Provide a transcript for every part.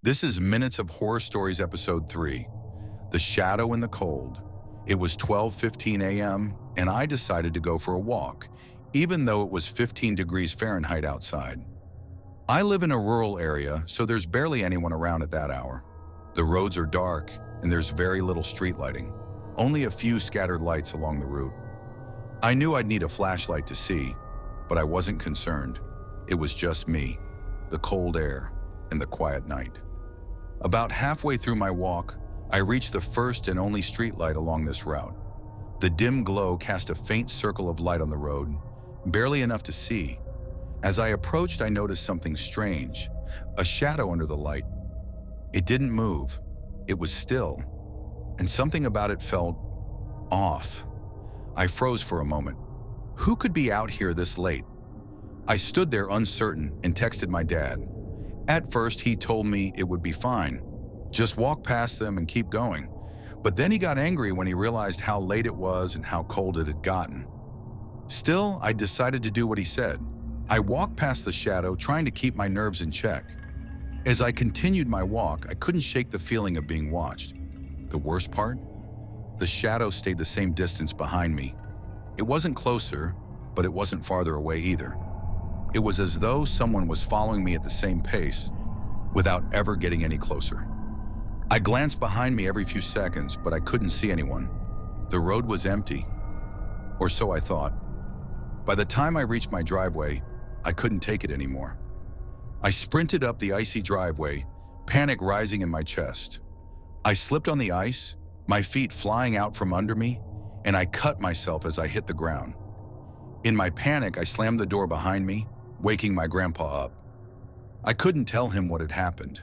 This is Minutes of Horror Stories Episode 3, The Shadow in the Cold. It was 12:15 a.m., and I decided to go for a walk, even though it was 15 degrees Fahrenheit outside. I live in a rural area, so there's barely anyone around at that hour. The roads are dark, and there's very little street lighting, only a few scattered lights along the route. I knew I'd need a flashlight to see, but I wasn't concerned. It was just me, the cold air, and the quiet night. About halfway through my walk, I reached the first and only street light along this route. The dim glow cast a faint circle of light on the road, barely enough to see. As I approached, I noticed something strange, a shadow under the light. It didn't move. It was still, and something about it felt off. I froze for a moment. Who could be out here this late? I stood there uncertain and texted my dad. At first, he told me it would be fine. Just walk past them and keep going. But then he got angry when he realized how late it was and how cold it had gotten. Still, I decided to do what he said. I walked past the shadow, trying to keep my nerves in check. As I continued my walk, I couldn't shake the feeling of being watched. The worst part? The shadow stayed the same distance behind me. It wasn't closer, but it wasn't farther away either. It was as though someone was following me at the same pace, without ever getting any closer. I glanced behind me every few seconds, but I couldn't see anyone. The road was empty, or so I thought. By the time I reached my driveway, I couldn't take it anymore. I sprinted up the icy driveway, panic rising in my chest. I slipped on the ice, my feet flying out from under me, and I cut myself as I hit the ground. In my panic, I slammed the door behind me, waking my grandpa up. I couldn't tell him what had happened.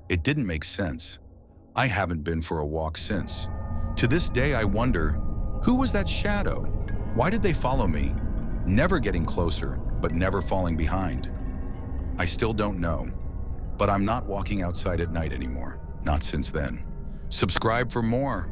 It didn't make sense. I haven't been for a walk since. To this day, I wonder, who was that shadow? Why did they follow me? Never getting closer, but never falling behind. I still don't know, but I'm not walking outside at night anymore. Not since then. Subscribe for more.